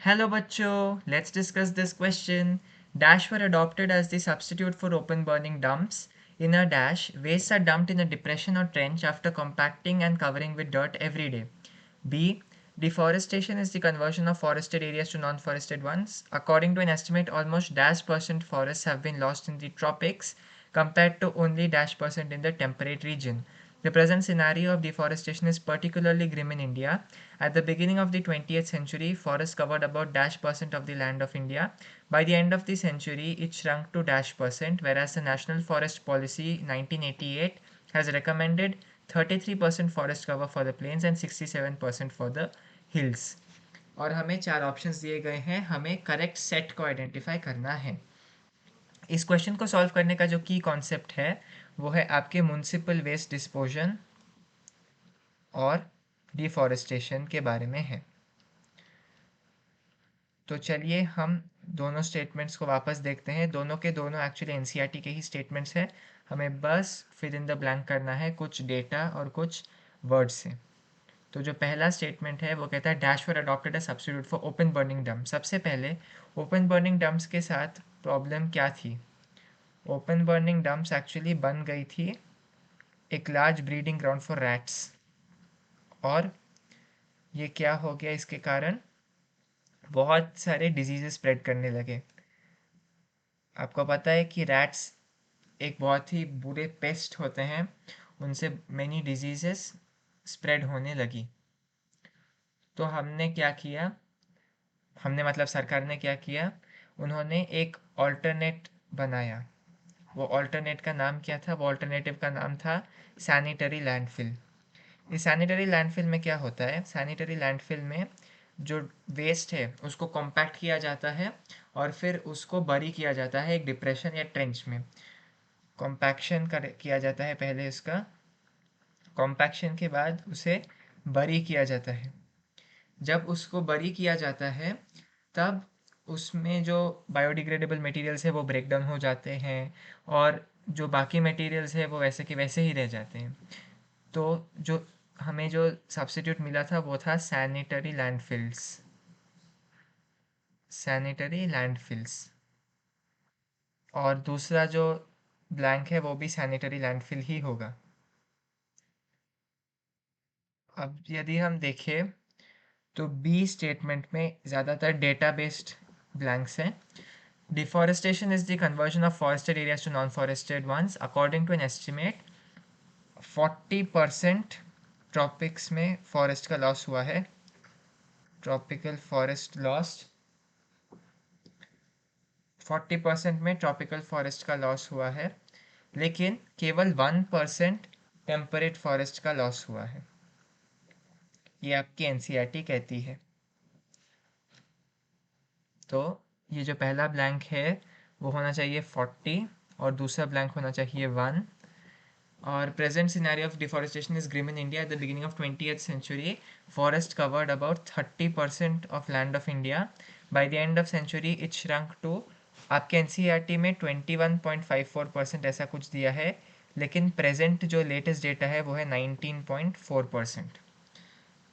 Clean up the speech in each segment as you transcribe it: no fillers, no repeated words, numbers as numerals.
Hello bachcho, let's discuss this question. Dash were adopted as the substitute for open burning dumps. In a dash, wastes are dumped in a depression or trench after compacting and covering with dirt every day. B. Deforestation is the conversion of forested areas to non-forested ones. According to an estimate, almost dash percent forests have been lost in the tropics compared to only dash percent in the temperate region. The present scenario of deforestation is particularly grim in India. At the beginning of the 20th century, forests covered about dash percent of the land of India. By the end of the century, it shrunk to dash percent, whereas the National Forest Policy 1988 has recommended 33% forest cover for the plains and 67% for the hills. और हमें चार options दिए गए हैं, हमें correct set को identify करना है। इस क्वेश्चन को सॉल्व करने का जो की कॉन्सेप्ट है वो है आपके म्युनिसिपल वेस्ट डिस्पोजन और डिफॉरेस्टेशन के बारे में है। तो चलिए हम दोनों स्टेटमेंट्स को वापस देखते हैं। दोनों के दोनों एक्चुअली एनसीईआरटी के ही स्टेटमेंट्स हैं। हमें बस फिल इन द ब्लैंक करना है कुछ डेटा और कुछ वर्ड्स से। तो जो पहला स्टेटमेंट है वो कहता है dash for adopted a substitute for open burning dump. सबसे पहले ओपन बर्निंग डम्प्स के साथ प्रॉब्लम क्या थी? ओपन बर्निंग डम्प्स एक्चुअली बन गई थी एक large breeding ground for rats, और ये क्या हो गया, इसके कारण बहुत सारे डिजीजेस स्प्रेड करने लगे। आपको पता है कि रैट्स एक बहुत ही बुरे पेस्ट होते हैं, उनसे मैनी डिजीजेस स्प्रेड होने लगी। तो हमने क्या किया, हमने मतलब सरकार ने क्या किया, उन्होंने एक ऑल्टरनेट बनाया। वो ऑल्टरनेट का नाम क्या था? वो ऑल्टरनेटिव का नाम था सैनिटरी लैंडफिल। इस सैनिटरी लैंडफिल में क्या होता है? सैनिटरी लैंडफिल में जो वेस्ट है उसको कॉम्पैक्ट किया जाता है और फिर उसको बरी किया जाता है एक डिप्रेशन या ट्रेंच में। कॉम्पैक्शन किया जाता है पहले, इसका कॉम्पैक्शन के बाद उसे बरी किया जाता है। जब उसको बरी किया जाता है तब उसमें जो बायोडिग्रेडेबल मटेरियल्स है वो ब्रेक डाउन हो जाते हैं और जो बाकी मटेरियल्स है वो वैसे के वैसे ही रह जाते हैं। तो जो हमें जो सब्स्टिट्यूट मिला था वो था सैनिटरी लैंडफिल्स। Sanitary landfills. और दूसरा जो ब्लैंक है वो भी सैनिटरी लैंडफिल ही होगा। अब यदि हम देखें तो बी स्टेटमेंट में ज़्यादातर डेटा बेस्ड ब्लैंक्स हैं। Deforestation is the conversion of forested areas to non forested ones. According to an estimate 40% tropics में फॉरेस्ट का लॉस हुआ है। ट्रॉपिकल फॉरेस्ट लॉस्ट 40% में ट्रॉपिकल फॉरेस्ट का लॉस हुआ है, लेकिन केवल 1% टेम्परेट फॉरेस्ट का लॉस हुआ है। ये आपकी एनसीईआरटी कहती है। तो ये जो पहला ब्लैंक है वो होना चाहिए 40 और दूसरा ब्लैंक होना चाहिए 1। और present scenario of deforestation is grim in India. At the beginning of 20th century forest covered about 30% of land of India. By the end of century it shrunk to, आपके एनसीईआरटी में 21.54% ऐसा कुछ दिया है, लेकिन प्रेजेंट जो latest data है वो है 19.4%।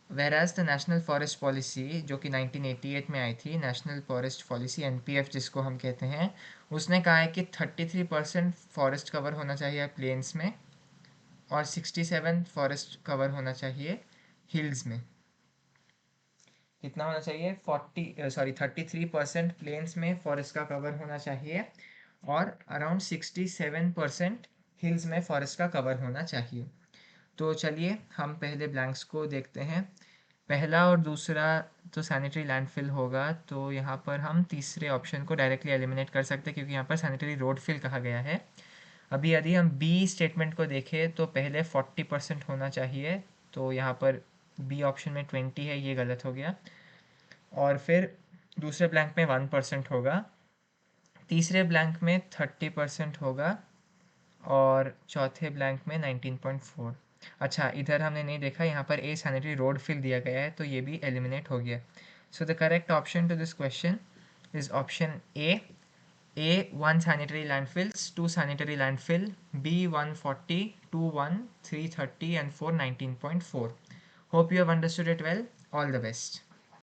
वेराज द नेशनल फॉरेस्ट पॉलिसी जो कि 1988 में आई थी, नेशनल फॉरेस्ट पॉलिसी एनपीएफ जिसको हम कहते हैं, उसने कहा है कि 33% फॉरेस्ट कवर होना चाहिए प्लेन्स में और 67 फॉरेस्ट कवर होना चाहिए हिल्स में। कितना होना चाहिए? 33% प्लेन्स में फॉरेस्ट का कवर होना चाहिए और अराउंड 67% हिल्स में फॉरेस्ट का कवर होना चाहिए। तो चलिए हम पहले ब्लैंक्स को देखते हैं। पहला और दूसरा तो सैनिटरी लैंडफिल होगा, तो यहाँ पर हम तीसरे ऑप्शन को डायरेक्टली एलिमिनेट कर सकते हैं क्योंकि यहाँ पर सैनिटरी रोड फिल कहा गया है। अभी यदि हम बी स्टेटमेंट को देखें तो पहले 40% होना चाहिए, तो यहाँ पर बी ऑप्शन में 20 है, ये गलत हो गया। और फिर दूसरे ब्लैंक में 1% होगा, तीसरे ब्लैंक में 30% होगा और चौथे ब्लैंक में 19.4। अच्छा, इधर हमने नहीं देखा, यहाँ पर ए सैनिटरी रोड फिल दिया गया है तो ये भी एलिमिनेट हो गया। So the correct option to this question is option A. A 1 sanitary landfills, 2 sanitary landfill, B 140, 2 1, 330 and 4 19.4. Hope you have understood it well. All the best.